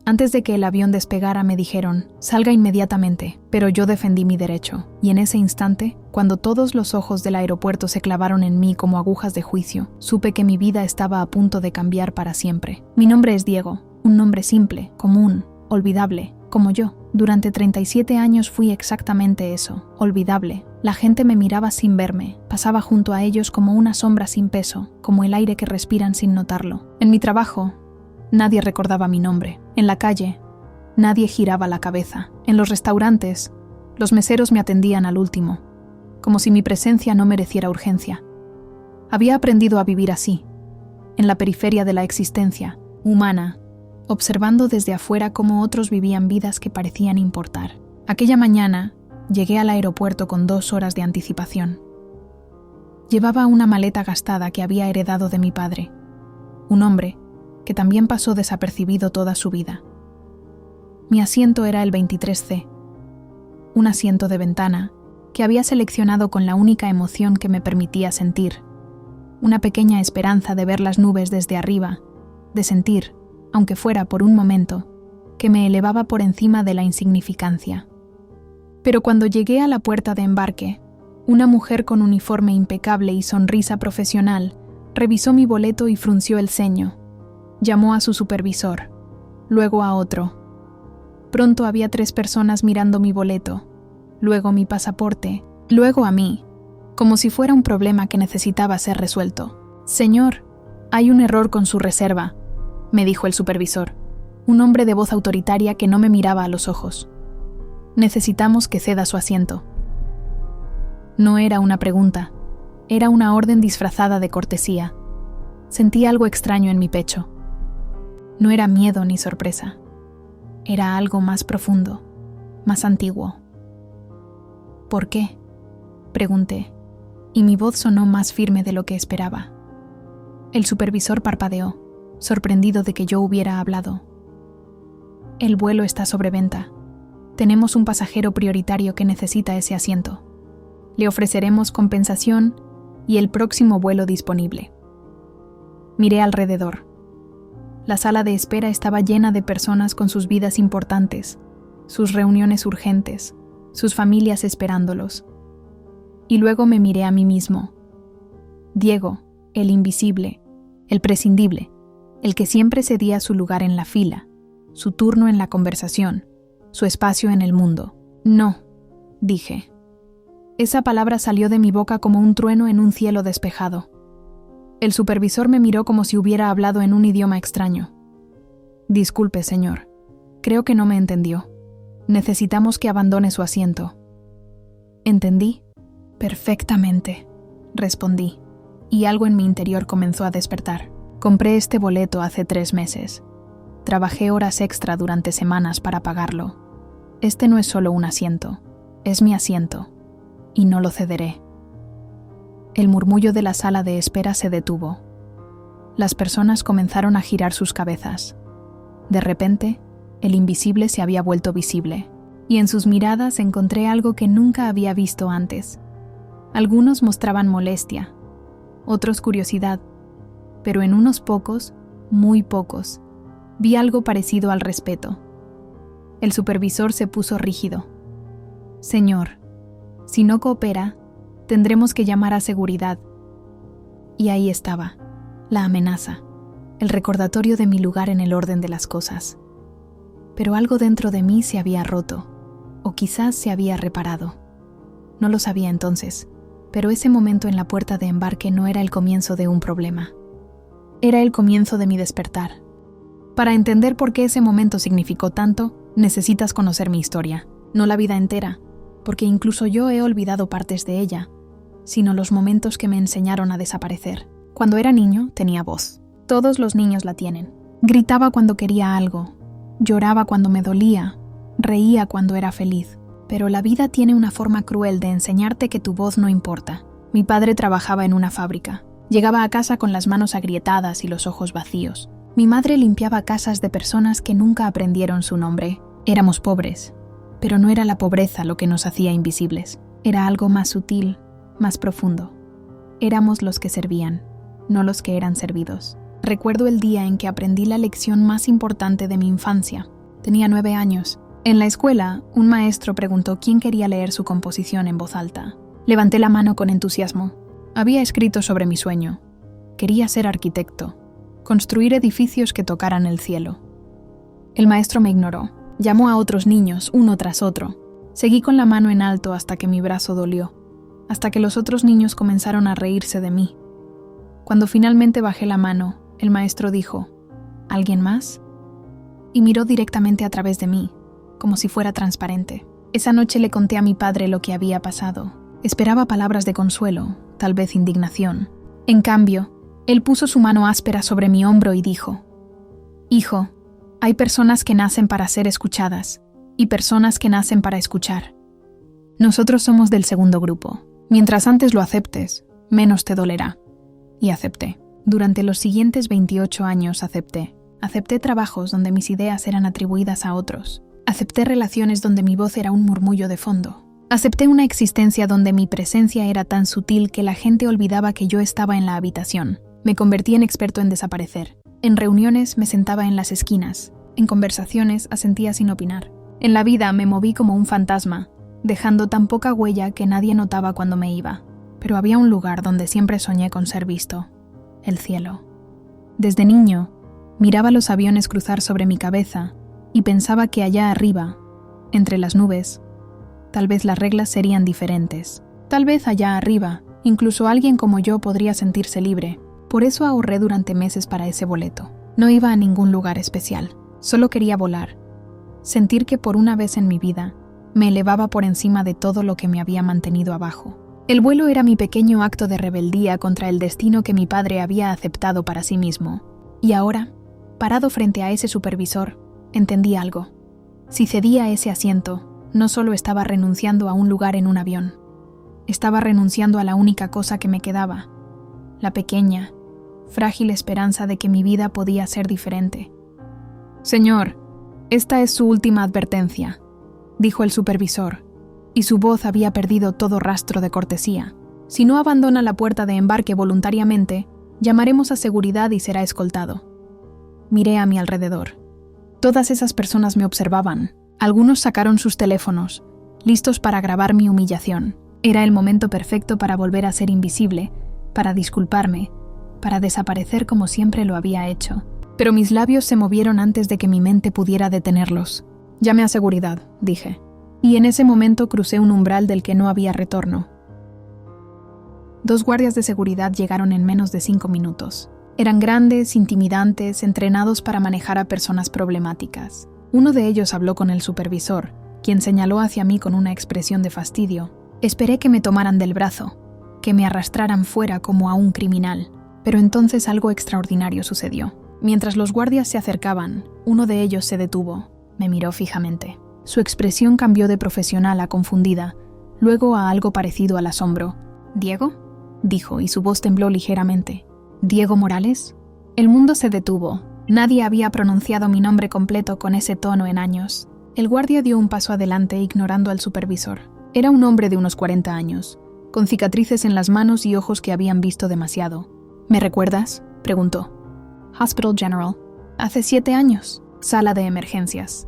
Antes de que el avión despegara me dijeron, salga inmediatamente, pero yo defendí mi derecho, y en ese instante, cuando todos los ojos del aeropuerto se clavaron en mí como agujas de juicio, supe que mi vida estaba a punto de cambiar para siempre. Mi nombre es Diego, un nombre simple, común, olvidable, como yo. Durante 37 años fui exactamente eso, olvidable. La gente me miraba sin verme, pasaba junto a ellos como una sombra sin peso, como el aire que respiran sin notarlo. En mi trabajo, nadie recordaba mi nombre. En la calle, nadie giraba la cabeza. En los restaurantes, los meseros me atendían al último, como si mi presencia no mereciera urgencia. Había aprendido a vivir así, en la periferia de la existencia, humana, observando desde afuera cómo otros vivían vidas que parecían importar. Aquella mañana, llegué al aeropuerto con 2 horas de anticipación. Llevaba una maleta gastada que había heredado de mi padre, un hombre que también pasó desapercibido toda su vida. Mi asiento era el 23C, un asiento de ventana que había seleccionado con la única emoción que me permitía sentir, una pequeña esperanza de ver las nubes desde arriba, de sentir, aunque fuera por un momento, que me elevaba por encima de la insignificancia. Pero cuando llegué a la puerta de embarque, una mujer con uniforme impecable y sonrisa profesional revisó mi boleto y frunció el ceño. Llamó a su supervisor, luego a otro. Pronto había 3 personas mirando mi boleto, luego mi pasaporte, luego a mí, como si fuera un problema que necesitaba ser resuelto. «Señor, hay un error con su reserva», me dijo el supervisor, un hombre de voz autoritaria que no me miraba a los ojos. «Necesitamos que ceda su asiento». No era una pregunta, era una orden disfrazada de cortesía. Sentí algo extraño en mi pecho. No era miedo ni sorpresa. Era algo más profundo, más antiguo. «¿Por qué?», pregunté, y mi voz sonó más firme de lo que esperaba. El supervisor parpadeó, sorprendido de que yo hubiera hablado. «El vuelo está sobre venta. Tenemos un pasajero prioritario que necesita ese asiento. Le ofreceremos compensación y el próximo vuelo disponible». Miré alrededor. La sala de espera estaba llena de personas con sus vidas importantes, sus reuniones urgentes, sus familias esperándolos. Y luego me miré a mí mismo. Diego, el invisible, el prescindible, el que siempre cedía su lugar en la fila, su turno en la conversación, su espacio en el mundo. «No», dije. Esa palabra salió de mi boca como un trueno en un cielo despejado. El supervisor me miró como si hubiera hablado en un idioma extraño. «Disculpe, señor. Creo que no me entendió. Necesitamos que abandone su asiento». «¿Entendí?» «Perfectamente», respondí, y algo en mi interior comenzó a despertar. Compré este boleto hace 3 meses. Trabajé horas extra durante semanas para pagarlo. Este no es solo un asiento, es mi asiento, y no lo cederé. El murmullo de la sala de espera se detuvo. Las personas comenzaron a girar sus cabezas. De repente, el invisible se había vuelto visible, y en sus miradas encontré algo que nunca había visto antes. Algunos mostraban molestia, otros curiosidad, pero en unos pocos, muy pocos, vi algo parecido al respeto. El supervisor se puso rígido. «Señor, si no coopera, tendremos que llamar a seguridad». Y ahí estaba, la amenaza, el recordatorio de mi lugar en el orden de las cosas. Pero algo dentro de mí se había roto, o quizás se había reparado. No lo sabía entonces, pero ese momento en la puerta de embarque no era el comienzo de un problema. Era el comienzo de mi despertar. Para entender por qué ese momento significó tanto, necesitas conocer mi historia, no la vida entera, porque incluso yo he olvidado partes de ella, sino los momentos que me enseñaron a desaparecer. Cuando era niño, tenía voz. Todos los niños la tienen. Gritaba cuando quería algo, lloraba cuando me dolía, reía cuando era feliz. Pero la vida tiene una forma cruel de enseñarte que tu voz no importa. Mi padre trabajaba en una fábrica. Llegaba a casa con las manos agrietadas y los ojos vacíos. Mi madre limpiaba casas de personas que nunca aprendieron su nombre. Éramos pobres, pero no era la pobreza lo que nos hacía invisibles. Era algo más sutil, más profundo. Éramos los que servían, no los que eran servidos. Recuerdo el día en que aprendí la lección más importante de mi infancia. Tenía 9 años. En la escuela, un maestro preguntó quién quería leer su composición en voz alta. Levanté la mano con entusiasmo. Había escrito sobre mi sueño. Quería ser arquitecto, construir edificios que tocaran el cielo. El maestro me ignoró. Llamó a otros niños, uno tras otro. Seguí con la mano en alto hasta que mi brazo dolió, hasta que los otros niños comenzaron a reírse de mí. Cuando finalmente bajé la mano, el maestro dijo, ¿alguien más? Y miró directamente a través de mí, como si fuera transparente. Esa noche le conté a mi padre lo que había pasado. Esperaba palabras de consuelo, tal vez indignación. En cambio, él puso su mano áspera sobre mi hombro y dijo, «Hijo, hay personas que nacen para ser escuchadas y personas que nacen para escuchar. Nosotros somos del segundo grupo. Mientras antes lo aceptes, menos te dolerá». Y acepté. Durante los siguientes 28 años acepté. Acepté trabajos donde mis ideas eran atribuidas a otros. Acepté relaciones donde mi voz era un murmullo de fondo. Acepté una existencia donde mi presencia era tan sutil que la gente olvidaba que yo estaba en la habitación. Me convertí en experto en desaparecer. En reuniones me sentaba en las esquinas. En conversaciones asentía sin opinar. En la vida me moví como un fantasma, dejando tan poca huella que nadie notaba cuando me iba. Pero había un lugar donde siempre soñé con ser visto: el cielo. Desde niño, miraba los aviones cruzar sobre mi cabeza y pensaba que allá arriba, entre las nubes, tal vez las reglas serían diferentes. Tal vez allá arriba, incluso alguien como yo podría sentirse libre. Por eso ahorré durante meses para ese boleto. No iba a ningún lugar especial. Solo quería volar. Sentir que por una vez en mi vida me elevaba por encima de todo lo que me había mantenido abajo. El vuelo era mi pequeño acto de rebeldía contra el destino que mi padre había aceptado para sí mismo. Y ahora, parado frente a ese supervisor, entendí algo. Si cedía a ese asiento, no solo estaba renunciando a un lugar en un avión, estaba renunciando a la única cosa que me quedaba, la pequeña, frágil esperanza de que mi vida podía ser diferente. «Señor, esta es su última advertencia», dijo el supervisor, y su voz había perdido todo rastro de cortesía. «Si no abandona la puerta de embarque voluntariamente, llamaremos a seguridad y será escoltado». Miré a mi alrededor. Todas esas personas me observaban. Algunos sacaron sus teléfonos, listos para grabar mi humillación. Era el momento perfecto para volver a ser invisible, para disculparme, para desaparecer como siempre lo había hecho. Pero mis labios se movieron antes de que mi mente pudiera detenerlos. «Llame a seguridad», dije. Y en ese momento crucé un umbral del que no había retorno. 2 guardias de seguridad llegaron en menos de 5 minutos. Eran grandes, intimidantes, entrenados para manejar a personas problemáticas. Uno de ellos habló con el supervisor, quien señaló hacia mí con una expresión de fastidio. Esperé que me tomaran del brazo, que me arrastraran fuera como a un criminal. Pero entonces algo extraordinario sucedió. Mientras los guardias se acercaban, uno de ellos se detuvo. Me miró fijamente. Su expresión cambió de profesional a confundida, luego a algo parecido al asombro. «¿Diego?», dijo, y su voz tembló ligeramente. «¿Diego Morales?». El mundo se detuvo. Nadie había pronunciado mi nombre completo con ese tono en años. El guardia dio un paso adelante, ignorando al supervisor. Era un hombre de unos 40 años, con cicatrices en las manos y ojos que habían visto demasiado. «¿Me recuerdas?», preguntó. «Hospital General. Hace 7 años. Sala de emergencias».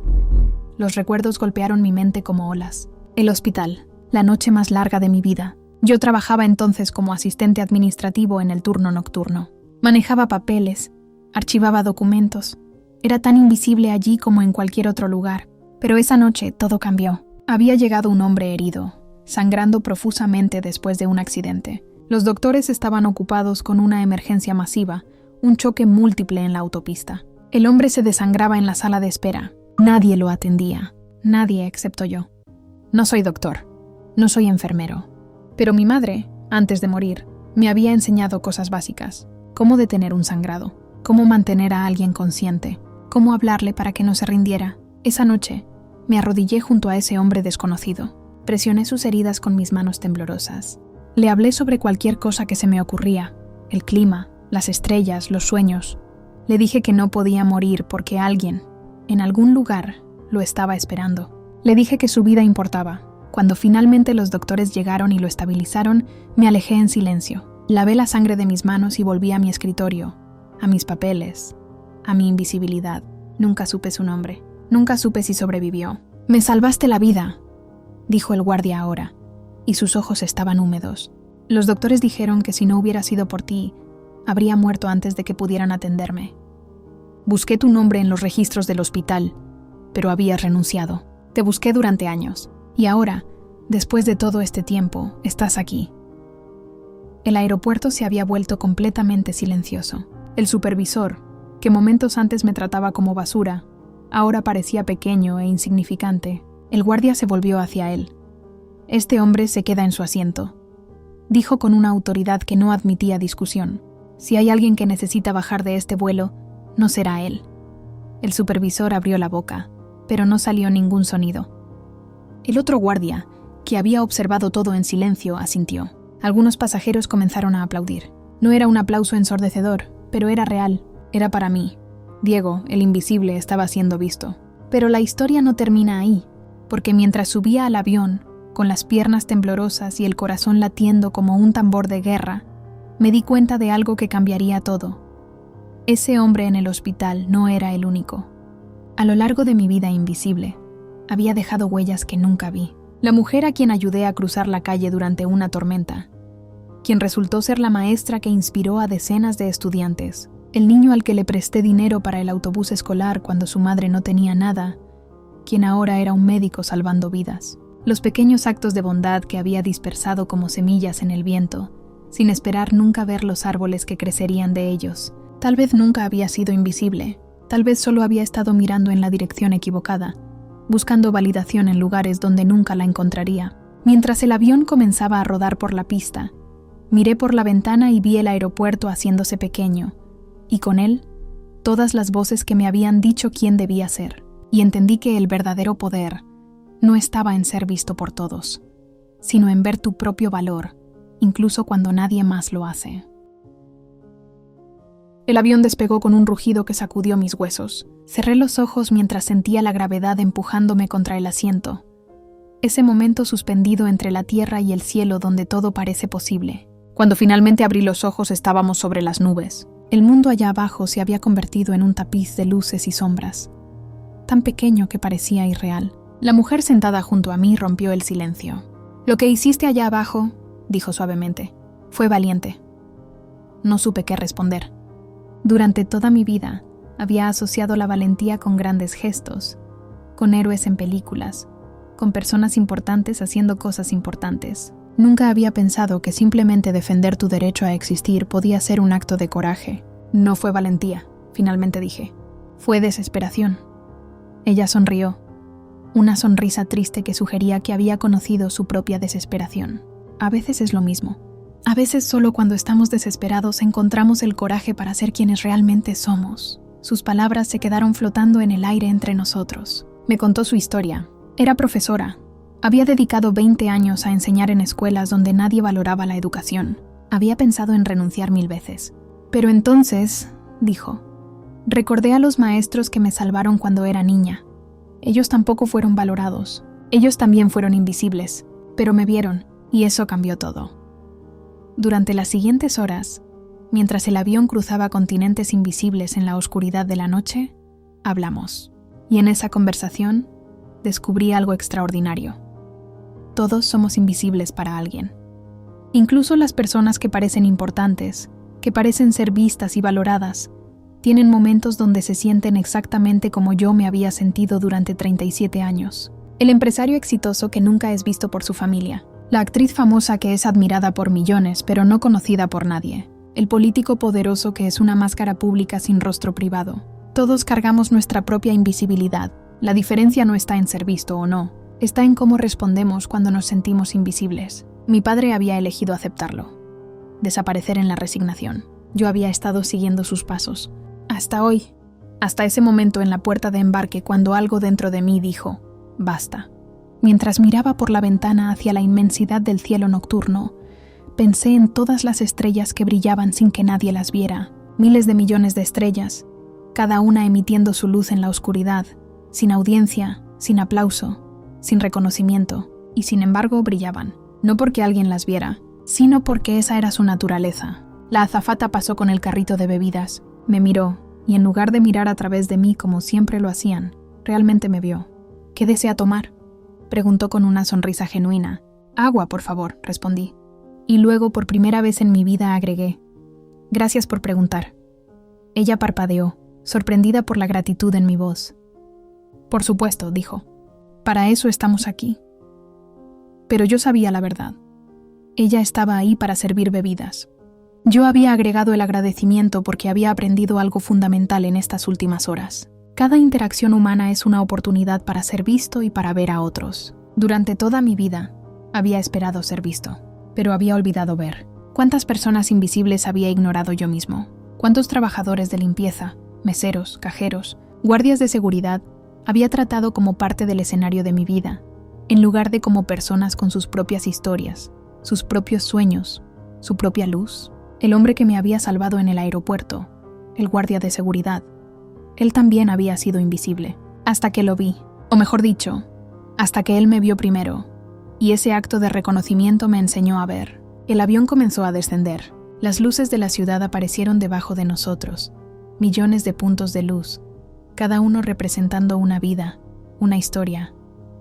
Los recuerdos golpearon mi mente como olas. El hospital, la noche más larga de mi vida. Yo trabajaba entonces como asistente administrativo en el turno nocturno. Manejaba papeles, archivaba documentos. Era tan invisible allí como en cualquier otro lugar. Pero esa noche todo cambió. Había llegado un hombre herido, sangrando profusamente después de un accidente. Los doctores estaban ocupados con una emergencia masiva, un choque múltiple en la autopista. El hombre se desangraba en la sala de espera. Nadie lo atendía. Nadie excepto yo. No soy doctor. No soy enfermero. Pero mi madre, antes de morir, me había enseñado cosas básicas. Cómo detener un sangrado. Cómo mantener a alguien consciente. Cómo hablarle para que no se rindiera. Esa noche, me arrodillé junto a ese hombre desconocido. Presioné sus heridas con mis manos temblorosas. Le hablé sobre cualquier cosa que se me ocurría. El clima, las estrellas, los sueños. Le dije que no podía morir porque alguien, en algún lugar, lo estaba esperando. Le dije que su vida importaba. Cuando finalmente los doctores llegaron y lo estabilizaron, me alejé en silencio. Lavé la sangre de mis manos y volví a mi escritorio, a mis papeles, a mi invisibilidad. Nunca supe su nombre. Nunca supe si sobrevivió. «Me salvaste la vida», dijo el guardia ahora, y sus ojos estaban húmedos. «Los doctores dijeron que si no hubiera sido por ti, habría muerto antes de que pudieran atenderme. Busqué tu nombre en los registros del hospital, pero habías renunciado. Te busqué durante años, y ahora, después de todo este tiempo, estás aquí». El aeropuerto se había vuelto completamente silencioso. El supervisor, que momentos antes me trataba como basura, ahora parecía pequeño e insignificante. El guardia se volvió hacia él. «Este hombre se queda en su asiento», dijo con una autoridad que no admitía discusión. «Si hay alguien que necesita bajar de este vuelo, no será él». El supervisor abrió la boca, pero no salió ningún sonido. El otro guardia, que había observado todo en silencio, asintió. Algunos pasajeros comenzaron a aplaudir. No era un aplauso ensordecedor, pero era real. Era para mí. Diego, el invisible, estaba siendo visto. Pero la historia no termina ahí, porque mientras subía al avión, con las piernas temblorosas y el corazón latiendo como un tambor de guerra, me di cuenta de algo que cambiaría todo. Ese hombre en el hospital no era el único. A lo largo de mi vida invisible, había dejado huellas que nunca vi. La mujer a quien ayudé a cruzar la calle durante una tormenta, quien resultó ser la maestra que inspiró a decenas de estudiantes, el niño al que le presté dinero para el autobús escolar cuando su madre no tenía nada, quien ahora era un médico salvando vidas. Los pequeños actos de bondad que había dispersado como semillas en el viento, sin esperar nunca ver los árboles que crecerían de ellos. Tal vez nunca había sido invisible, tal vez solo había estado mirando en la dirección equivocada, buscando validación en lugares donde nunca la encontraría. Mientras el avión comenzaba a rodar por la pista, miré por la ventana y vi el aeropuerto haciéndose pequeño, y con él, todas las voces que me habían dicho quién debía ser, y entendí que el verdadero poder no estaba en ser visto por todos, sino en ver tu propio valor, incluso cuando nadie más lo hace. El avión despegó con un rugido que sacudió mis huesos. Cerré los ojos mientras sentía la gravedad empujándome contra el asiento. Ese momento suspendido entre la tierra y el cielo donde todo parece posible. Cuando finalmente abrí los ojos estábamos sobre las nubes. El mundo allá abajo se había convertido en un tapiz de luces y sombras, tan pequeño que parecía irreal. La mujer sentada junto a mí rompió el silencio. «Lo que hiciste allá abajo», dijo suavemente, «fue valiente». No supe qué responder. Durante toda mi vida, había asociado la valentía con grandes gestos, con héroes en películas, con personas importantes haciendo cosas importantes. Nunca había pensado que simplemente defender tu derecho a existir podía ser un acto de coraje. «No fue valentía», finalmente dije. «Fue desesperación». Ella sonrió, una sonrisa triste que sugería que había conocido su propia desesperación. A veces es lo mismo. A veces solo cuando estamos desesperados encontramos el coraje para ser quienes realmente somos. Sus palabras se quedaron flotando en el aire entre nosotros. Me contó su historia. Era profesora. Había dedicado 20 años a enseñar en escuelas donde nadie valoraba la educación. Había pensado en renunciar 1000 veces. Pero entonces, dijo, recordé a los maestros que me salvaron cuando era niña. Ellos tampoco fueron valorados. Ellos también fueron invisibles, pero me vieron, y eso cambió todo. Durante las siguientes horas, mientras el avión cruzaba continentes invisibles en la oscuridad de la noche, hablamos. Y en esa conversación, descubrí algo extraordinario. Todos somos invisibles para alguien. Incluso las personas que parecen importantes, que parecen ser vistas y valoradas, tienen momentos donde se sienten exactamente como yo me había sentido durante 37 años. El empresario exitoso que nunca es visto por su familia. La actriz famosa que es admirada por millones pero no conocida por nadie. El político poderoso que es una máscara pública sin rostro privado. Todos cargamos nuestra propia invisibilidad. La diferencia no está en ser visto o no. Está en cómo respondemos cuando nos sentimos invisibles. Mi padre había elegido aceptarlo. Desaparecer en la resignación. Yo había estado siguiendo sus pasos. Hasta hoy. Hasta ese momento en la puerta de embarque cuando algo dentro de mí dijo, basta. Mientras miraba por la ventana hacia la inmensidad del cielo nocturno, pensé en todas las estrellas que brillaban sin que nadie las viera. Miles de millones de estrellas, cada una emitiendo su luz en la oscuridad, sin audiencia, sin aplauso, sin reconocimiento, y sin embargo brillaban. No porque alguien las viera, sino porque esa era su naturaleza. La azafata pasó con el carrito de bebidas, me miró, y en lugar de mirar a través de mí como siempre lo hacían, Realmente me vio. ¿Qué desea tomar?, preguntó con una sonrisa genuina. Agua, por favor, respondí. Y luego, por primera vez en mi vida, agregué: gracias por preguntar. Ella parpadeó, sorprendida por la gratitud en mi voz. Por supuesto, dijo. Para eso estamos aquí. Pero yo sabía la verdad. Ella estaba ahí para servir bebidas. Yo había agregado el agradecimiento porque había aprendido algo fundamental en estas últimas horas. Cada interacción humana es una oportunidad para ser visto y para ver a otros. Durante toda mi vida, había esperado ser visto, pero había olvidado ver. ¿Cuántas personas invisibles había ignorado yo mismo? ¿Cuántos trabajadores de limpieza, meseros, cajeros, guardias de seguridad había tratado como parte del escenario de mi vida, en lugar de como personas con sus propias historias, sus propios sueños, su propia luz? El hombre que me había salvado en el aeropuerto, el guardia de seguridad, él también había sido invisible, hasta que lo vi, o mejor dicho, hasta que él me vio primero, y ese acto de reconocimiento me enseñó a ver. El avión comenzó a descender. Las luces de la ciudad aparecieron debajo de nosotros, millones de puntos de luz, cada uno representando una vida, una historia,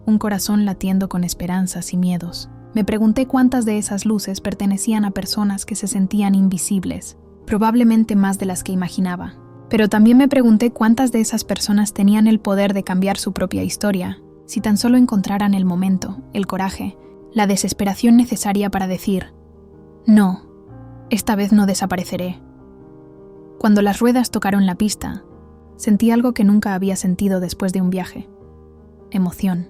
un corazón latiendo con esperanzas y miedos. Me pregunté cuántas de esas luces pertenecían a personas que se sentían invisibles, probablemente más de las que imaginaba. Pero también me pregunté cuántas de esas personas tenían el poder de cambiar su propia historia, si tan solo encontraran el momento, el coraje, la desesperación necesaria para decir: no, esta vez no desapareceré. Cuando las ruedas tocaron la pista, sentí algo que nunca había sentido después de un viaje. Emoción.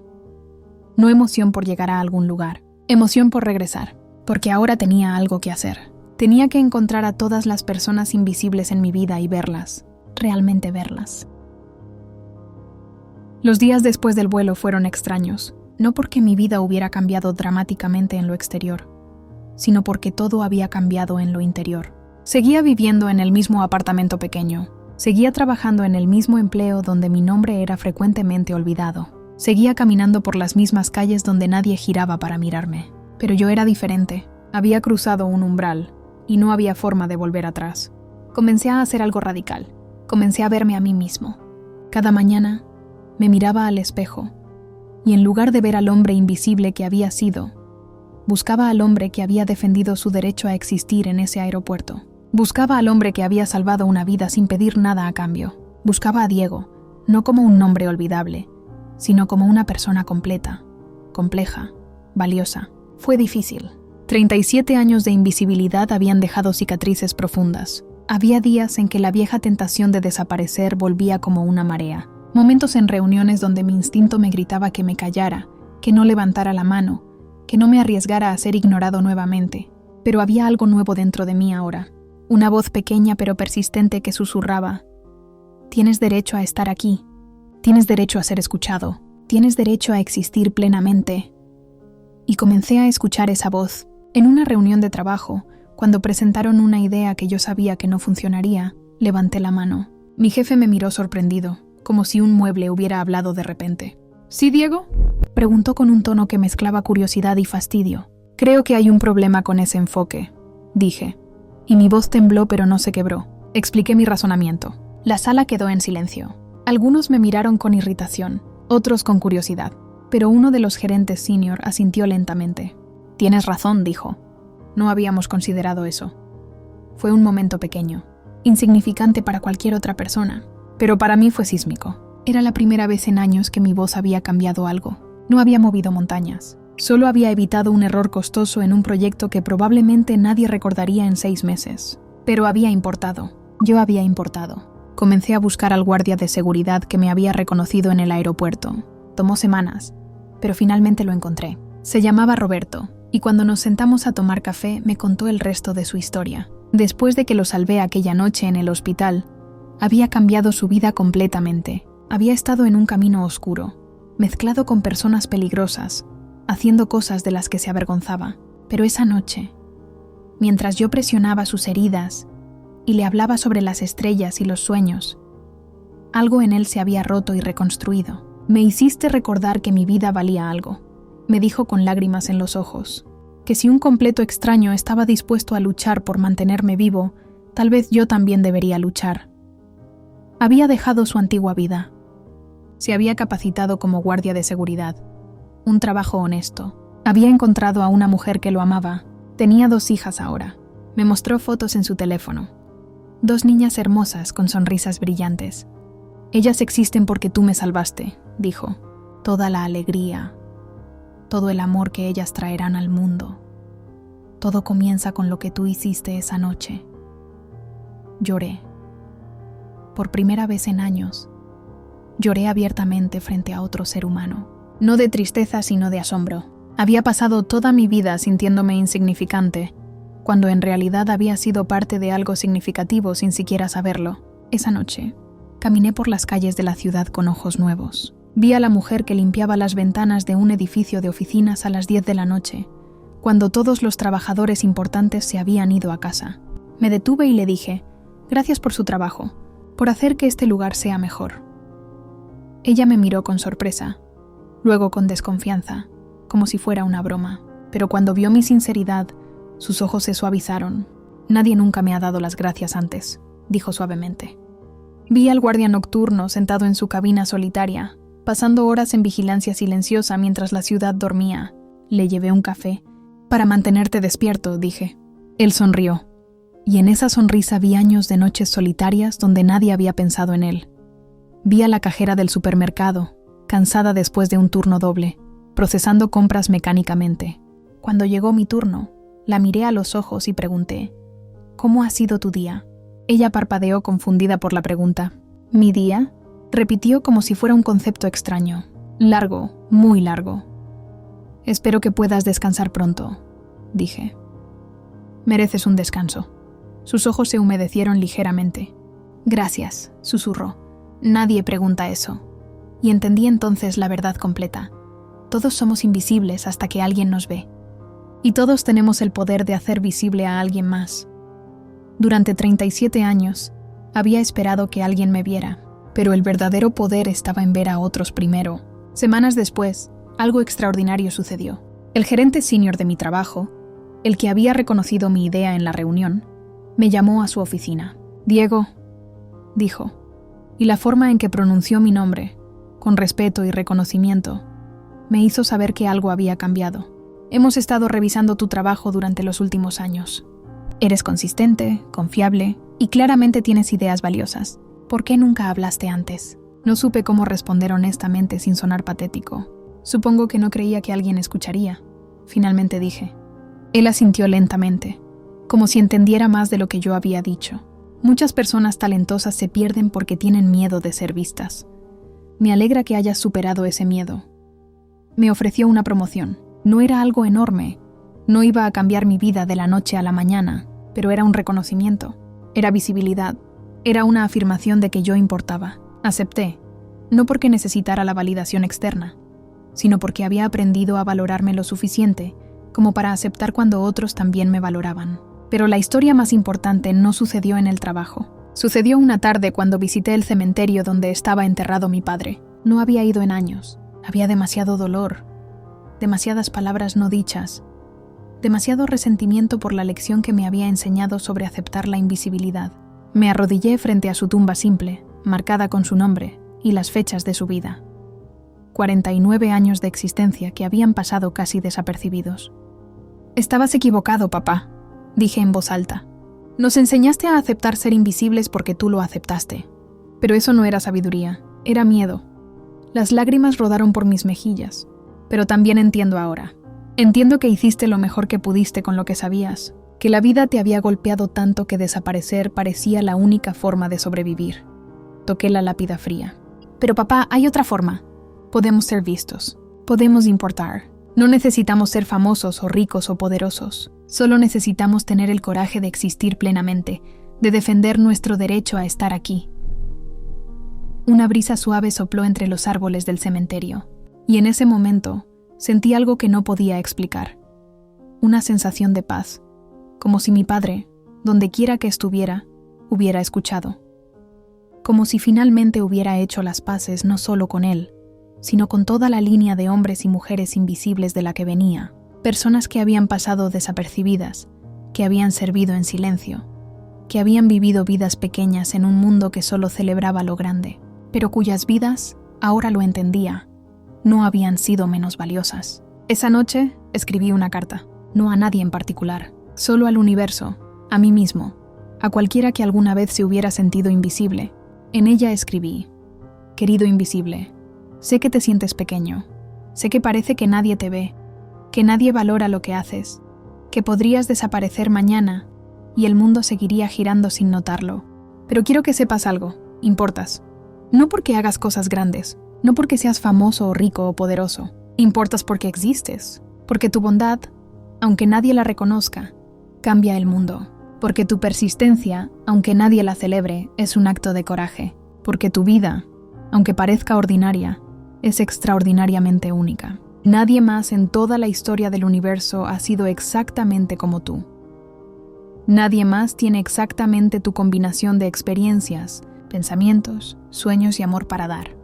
No emoción por llegar a algún lugar, emoción por regresar, porque ahora tenía algo que hacer. Tenía que encontrar a todas las personas invisibles en mi vida y verlas, realmente verlas. Los días después del vuelo fueron extraños, no porque mi vida hubiera cambiado dramáticamente en lo exterior, sino porque todo había cambiado en lo interior. Seguía viviendo en el mismo apartamento pequeño, seguía trabajando en el mismo empleo donde mi nombre era frecuentemente olvidado, seguía caminando por las mismas calles donde nadie giraba para mirarme. Pero yo era diferente, había cruzado un umbral y no había forma de volver atrás. Comencé a hacer algo radical, comencé a verme a mí mismo. Cada mañana me miraba al espejo y en lugar de ver al hombre invisible que había sido, buscaba al hombre que había defendido su derecho a existir en ese aeropuerto. Buscaba al hombre que había salvado una vida sin pedir nada a cambio. Buscaba a Diego, no como un nombre olvidable, sino como una persona completa, compleja, valiosa. Fue difícil. 37 años de invisibilidad habían dejado cicatrices profundas. Había días en que la vieja tentación de desaparecer volvía como una marea. Momentos en reuniones donde mi instinto me gritaba que me callara, que no levantara la mano, que no me arriesgara a ser ignorado nuevamente. Pero había algo nuevo dentro de mí ahora. Una voz pequeña pero persistente que susurraba: tienes derecho a estar aquí, tienes derecho a ser escuchado, tienes derecho a existir plenamente. Y comencé a escuchar esa voz. En una reunión de trabajo, cuando presentaron una idea que yo sabía que no funcionaría, levanté la mano. Mi jefe me miró sorprendido, como si un mueble hubiera hablado de repente. ¿Sí, Diego?, preguntó con un tono que mezclaba curiosidad y fastidio. Creo que hay un problema con ese enfoque, dije. Y mi voz tembló pero no se quebró. Expliqué mi razonamiento. La sala quedó en silencio. Algunos me miraron con irritación, otros con curiosidad, pero uno de los gerentes senior asintió lentamente. Tienes razón, dijo. No habíamos considerado eso. Fue un momento pequeño, insignificante para cualquier otra persona, pero para mí fue sísmico. Era la primera vez en años que mi voz había cambiado algo. No había movido montañas. Solo había evitado un error costoso en un proyecto que probablemente nadie recordaría en 6 meses. Pero había importado. Yo había importado. Comencé a buscar al guardia de seguridad que me había reconocido en el aeropuerto. Tomó semanas, pero finalmente lo encontré. Se llamaba Roberto, y cuando nos sentamos a tomar café me contó el resto de su historia. Después de que lo salvé aquella noche en el hospital, había cambiado su vida completamente. Había estado en un camino oscuro, mezclado con personas peligrosas, haciendo cosas de las que se avergonzaba. Pero esa noche, mientras yo presionaba sus heridas y le hablaba sobre las estrellas y los sueños, algo en él se había roto y reconstruido. Me hiciste recordar que mi vida valía algo, me dijo con lágrimas en los ojos, que si un completo extraño estaba dispuesto a luchar por mantenerme vivo, tal vez yo también debería luchar. Había dejado su antigua vida. Se había capacitado como guardia de seguridad. Un trabajo honesto. Había encontrado a una mujer que lo amaba. Tenía 2 hijas ahora. Me mostró fotos en su teléfono. 2 niñas hermosas con sonrisas brillantes. Ellas existen porque tú me salvaste, dijo. Toda la alegría, todo el amor que ellas traerán al mundo. Todo comienza con lo que tú hiciste esa noche. Lloré. Por primera vez en años, lloré abiertamente frente a otro ser humano. No de tristeza, sino de asombro. Había pasado toda mi vida sintiéndome insignificante, cuando en realidad había sido parte de algo significativo sin siquiera saberlo. Esa noche, caminé por las calles de la ciudad con ojos nuevos. Vi a la mujer que limpiaba las ventanas de un edificio de oficinas a las 10 de la noche, cuando todos los trabajadores importantes se habían ido a casa. Me detuve y le dije, gracias por su trabajo, por hacer que este lugar sea mejor. Ella me miró con sorpresa, luego con desconfianza, como si fuera una broma, pero cuando vio mi sinceridad, sus ojos se suavizaron. Nadie nunca me ha dado las gracias antes, dijo suavemente. Vi al guardia nocturno sentado en su cabina solitaria, pasando horas en vigilancia silenciosa mientras la ciudad dormía. Le llevé un café. Para mantenerte despierto, dije. Él sonrió, y en esa sonrisa vi años de noches solitarias donde nadie había pensado en él. Vi a la cajera del supermercado, cansada después de un turno doble, procesando compras mecánicamente. Cuando llegó mi turno, la miré a los ojos y pregunté, ¿cómo ha sido tu día? Ella parpadeó confundida por la pregunta. ¿Mi día? Repitió como si fuera un concepto extraño. Largo, muy largo. Espero que puedas descansar pronto, dije. Mereces un descanso. Sus ojos se humedecieron ligeramente. Gracias, susurró. Nadie pregunta eso. Y entendí entonces la verdad completa. Todos somos invisibles hasta que alguien nos ve. Y todos tenemos el poder de hacer visible a alguien más. Durante 37 años, había esperado que alguien me viera, pero el verdadero poder estaba en ver a otros primero. Semanas después, algo extraordinario sucedió. El gerente senior de mi trabajo, el que había reconocido mi idea en la reunión, me llamó a su oficina. Diego, dijo, y la forma en que pronunció mi nombre, con respeto y reconocimiento, me hizo saber que algo había cambiado. Hemos estado revisando tu trabajo durante los últimos años. Eres consistente, confiable y claramente tienes ideas valiosas. ¿Por qué nunca hablaste antes? No supe cómo responder honestamente sin sonar patético. Supongo que no creía que alguien escucharía. Finalmente dije. Él asintió lentamente, como si entendiera más de lo que yo había dicho. Muchas personas talentosas se pierden porque tienen miedo de ser vistas. Me alegra que hayas superado ese miedo. Me ofreció una promoción. No era algo enorme. No iba a cambiar mi vida de la noche a la mañana, pero era un reconocimiento. Era visibilidad. Era una afirmación de que yo importaba. Acepté, no porque necesitara la validación externa, sino porque había aprendido a valorarme lo suficiente como para aceptar cuando otros también me valoraban. Pero la historia más importante no sucedió en el trabajo. Sucedió una tarde cuando visité el cementerio donde estaba enterrado mi padre. No había ido en años. Había demasiado dolor, demasiadas palabras no dichas, demasiado resentimiento por la lección que me había enseñado sobre aceptar la invisibilidad. Me arrodillé frente a su tumba simple, marcada con su nombre y las fechas de su vida. 49 años de existencia que habían pasado casi desapercibidos. Estabas equivocado, papá, dije en voz alta. Nos enseñaste a aceptar ser invisibles porque tú lo aceptaste. Pero eso no era sabiduría, era miedo. Las lágrimas rodaron por mis mejillas, pero también entiendo ahora. Entiendo que hiciste lo mejor que pudiste con lo que sabías, que la vida te había golpeado tanto que desaparecer parecía la única forma de sobrevivir. Toqué la lápida fría. Pero papá, hay otra forma. Podemos ser vistos. Podemos importar. No necesitamos ser famosos o ricos o poderosos. Solo necesitamos tener el coraje de existir plenamente, de defender nuestro derecho a estar aquí. Una brisa suave sopló entre los árboles del cementerio, y en ese momento sentí algo que no podía explicar. Una sensación de paz, como si mi padre, donde quiera que estuviera, hubiera escuchado. Como si finalmente hubiera hecho las paces no solo con él, sino con toda la línea de hombres y mujeres invisibles de la que venía, personas que habían pasado desapercibidas, que habían servido en silencio, que habían vivido vidas pequeñas en un mundo que solo celebraba lo grande, pero cuyas vidas ahora lo entendía. No habían sido menos valiosas. Esa noche escribí una carta, no a nadie en particular, solo al universo, a mí mismo, a cualquiera que alguna vez se hubiera sentido invisible. En ella escribí: querido invisible, sé que te sientes pequeño, sé que parece que nadie te ve, que nadie valora lo que haces, que podrías desaparecer mañana y el mundo seguiría girando sin notarlo. Pero quiero que sepas algo, importas. No porque hagas cosas grandes, no porque seas famoso o rico o poderoso, importas porque existes, porque tu bondad, aunque nadie la reconozca, cambia el mundo, porque tu persistencia, aunque nadie la celebre, es un acto de coraje, porque tu vida, aunque parezca ordinaria, es extraordinariamente única. Nadie más en toda la historia del universo ha sido exactamente como tú. Nadie más tiene exactamente tu combinación de experiencias, pensamientos, sueños y amor para dar.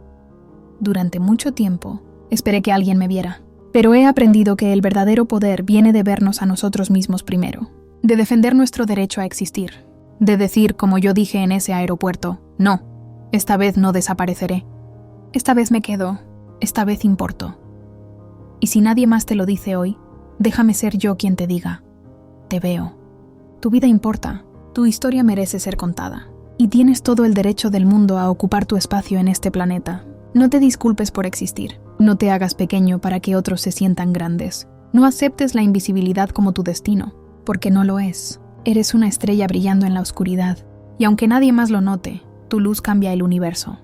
Durante mucho tiempo, esperé que alguien me viera, pero he aprendido que el verdadero poder viene de vernos a nosotros mismos primero, de defender nuestro derecho a existir, de decir, como yo dije en ese aeropuerto: no, esta vez no desapareceré, esta vez me quedo, esta vez importo. Y si nadie más te lo dice hoy, déjame ser yo quien te diga: te veo. Tu vida importa, tu historia merece ser contada, y tienes todo el derecho del mundo a ocupar tu espacio en este planeta. No te disculpes por existir, no te hagas pequeño para que otros se sientan grandes. No aceptes la invisibilidad como tu destino, porque no lo es. Eres una estrella brillando en la oscuridad, y aunque nadie más lo note, tu luz cambia el universo.